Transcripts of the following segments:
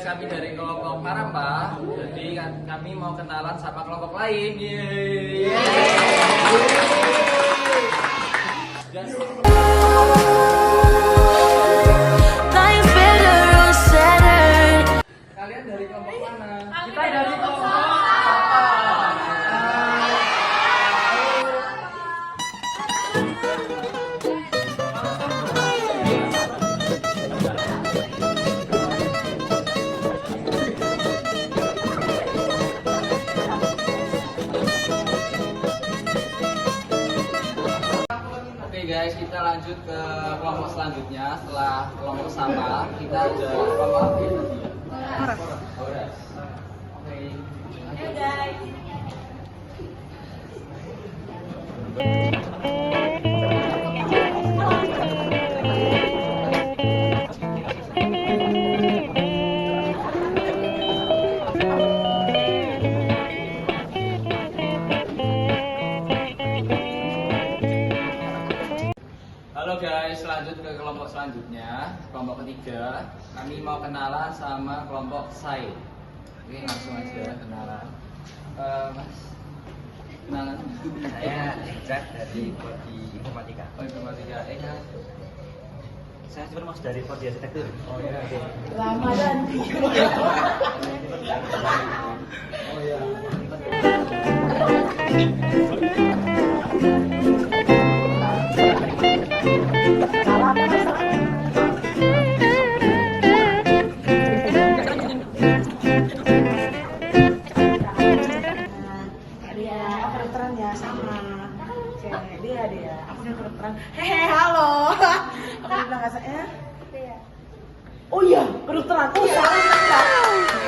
guys, kami dari kelompok Maramba. Jadi kami mau kenalan sama kelompok lain. Yeay. Kalian dari kelompok mana? Kita dari kelompok Oke guys, kita lanjut ke kelompok selanjutnya. Setelah kelompok sama, kita ada kelompok Horas. Oke. Ayo guys. Halo guys, lanjut ke kelompok selanjutnya, kelompok ketiga. Kami mau kenalan sama kelompok Sai. Oke, langsung aja kenalan. Mas, kenalan. Saya Ejat dari Prodi Informatika. Oh, informatika. Saya cuma masuk dari Prodi Arsitektur. Oh iya. Ramadan. Oh iya. Kedokteran ya sama. Dia. Aku udah kedokteran. Hehe, halo. Aku udah bilang nggak saya. Oh iya, kedokteran. Oh salah.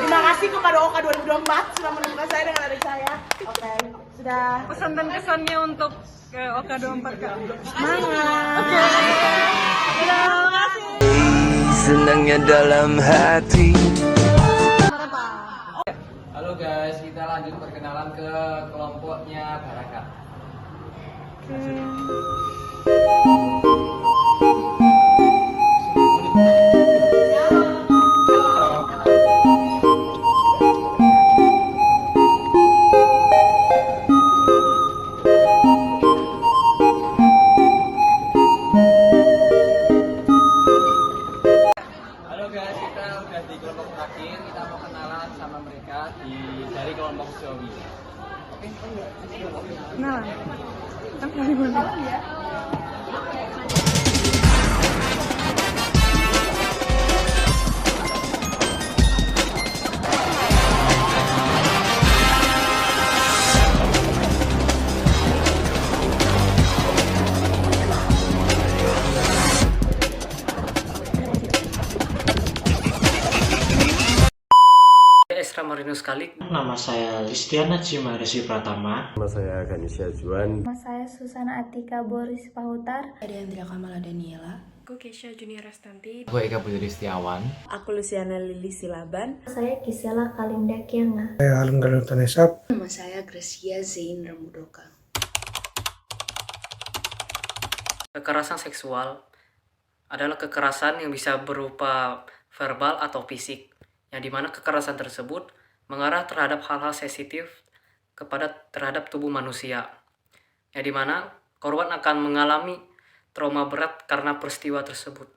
Terima kasih kepada Oka 2024 sudah menemukan saya dengan adik saya. Oke, sudah. Pesan dan kesannya untuk Oka 24 Kak. Semangat. Oke. Terima kasih. Senangnya dalam hati. Halo guys, kita lanjut perkenalan ke kelompoknya Baraka. Halo guys, kita udah di kelompok terakhir. Kita mau kenalan sama mereka dari kelompok Zoe. Oke. Nah, kan dari mana? Esra Marino sekali. Nama saya Listiana Cima Resi Pratama. Nama saya Ganesha Juan. Nama saya Susana Atika Boris Pahutar. Ada Andrea Kamala Daniela. Aku Kesha Junior Restanti. Aku Eka Putri Setiawan. Aku Luciana Lili Silaban. Saya Gisela Kalinda Kianga. Saya Alan Galutanesa. Nama saya Gracia Zain Ramudoka. Kekerasan seksual adalah kekerasan yang bisa berupa verbal atau fisik, yang dimana kekerasan tersebut mengarah terhadap hal-hal sensitif terhadap tubuh manusia, yang dimana korban akan mengalami trauma berat karena peristiwa tersebut.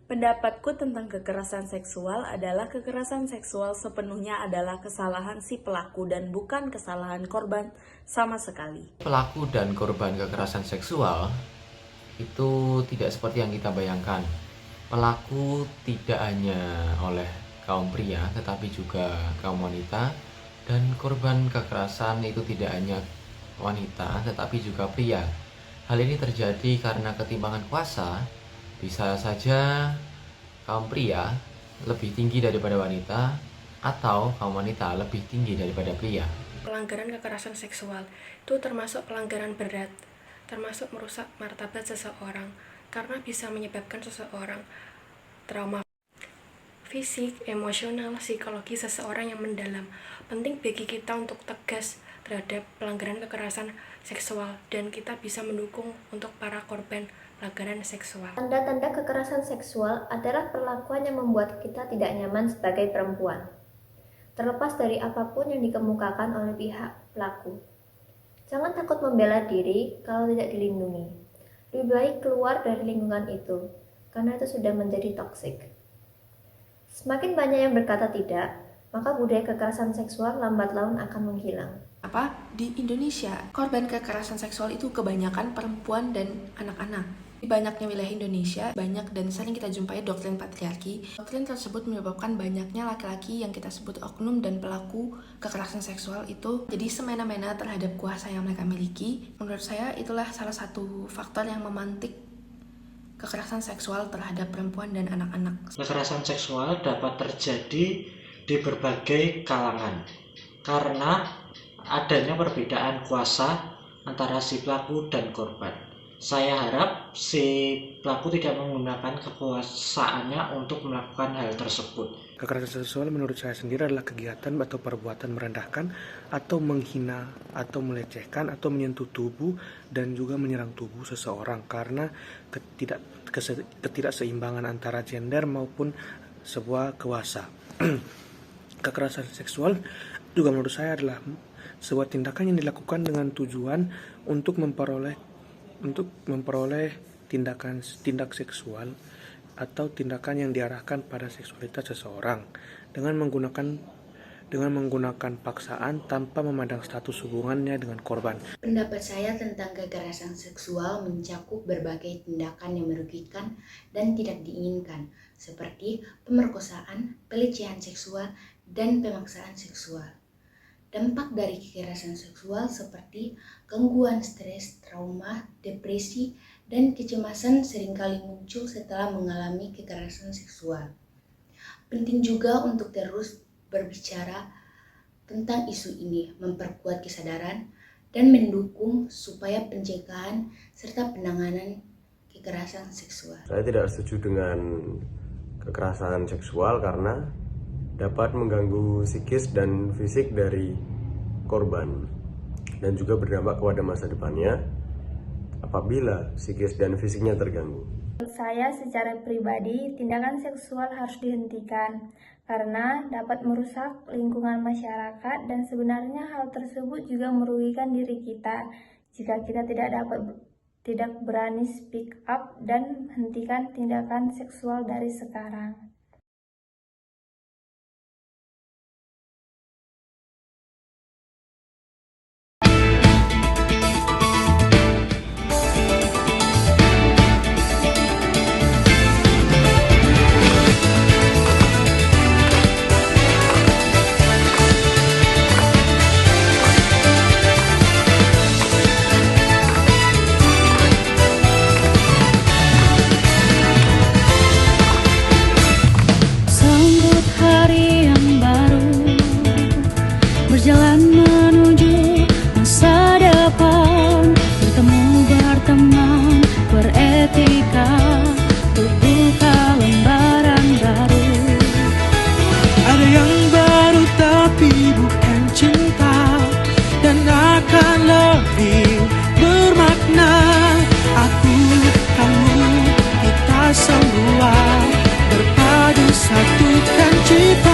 Pendapatku tentang kekerasan seksual adalah kekerasan seksual sepenuhnya adalah kesalahan si pelaku dan bukan kesalahan korban sama sekali. Pelaku dan korban kekerasan seksual itu tidak seperti yang kita bayangkan. Pelaku tidak hanya oleh kaum pria tetapi juga kaum wanita, dan korban kekerasan itu tidak hanya wanita tetapi juga pria. Hal ini terjadi karena ketimpangan kuasa. Bisa saja kaum pria lebih tinggi daripada wanita atau kaum wanita lebih tinggi daripada pria. Pelanggaran kekerasan seksual itu termasuk pelanggaran berat, termasuk merusak martabat seseorang karena bisa menyebabkan seseorang trauma fisik, emosional, psikologi seseorang yang mendalam. Penting bagi kita untuk tegas terhadap pelanggaran kekerasan seksual dan kita bisa mendukung untuk para korban pelanggaran seksual. Tanda-tanda kekerasan seksual adalah perlakuan yang membuat kita tidak nyaman sebagai perempuan, terlepas dari apapun yang dikemukakan oleh pihak pelaku. Jangan takut membela diri kalau tidak dilindungi. Lebih baik keluar dari lingkungan itu, karena itu sudah menjadi toksik. Semakin banyak yang berkata tidak, maka budaya kekerasan seksual lambat laun akan menghilang. Di Indonesia, korban kekerasan seksual itu kebanyakan perempuan dan anak-anak. Di banyaknya wilayah Indonesia, banyak dan sering kita jumpai doktrin patriarki. Doktrin tersebut menyebabkan banyaknya laki-laki yang kita sebut oknum dan pelaku kekerasan seksual itu jadi semena-mena terhadap kuasa yang mereka miliki. Menurut saya itulah salah satu faktor yang memantik kekerasan seksual terhadap perempuan dan anak-anak. Kekerasan seksual dapat terjadi di berbagai kalangan karena adanya perbedaan kuasa antara si pelaku dan korban. Saya harap si pelaku tidak menggunakan kekuasaannya untuk melakukan hal tersebut. Kekerasan seksual menurut saya sendiri adalah kegiatan atau perbuatan merendahkan atau menghina atau melecehkan atau menyentuh tubuh dan juga menyerang tubuh seseorang karena ketidakseimbangan antara gender maupun sebuah kuasa. Kekerasan seksual juga menurut saya adalah sebuah tindakan yang dilakukan dengan tujuan untuk memperoleh tindak seksual atau tindakan yang diarahkan pada seksualitas seseorang dengan menggunakan paksaan tanpa memandang status hubungannya dengan korban. Pendapat saya tentang kekerasan seksual mencakup berbagai tindakan yang merugikan dan tidak diinginkan, seperti pemerkosaan, pelecehan seksual, dan pemaksaan seksual. Dampak dari kekerasan seksual seperti gangguan stres, trauma, depresi, dan kecemasan seringkali muncul setelah mengalami kekerasan seksual. Penting juga untuk terus berbicara tentang isu ini, memperkuat kesadaran, dan mendukung supaya pencegahan serta penanganan kekerasan seksual. Saya tidak setuju dengan kekerasan seksual karena dapat mengganggu psikis dan fisik dari korban dan juga berdampak kepada masa depannya apabila psikis dan fisiknya terganggu. Menurut saya secara pribadi, tindakan seksual harus dihentikan karena dapat merusak lingkungan masyarakat dan sebenarnya hal tersebut juga merugikan diri kita jika kita tidak berani speak up dan hentikan tindakan seksual dari sekarang. Semua berpadu satukan cita.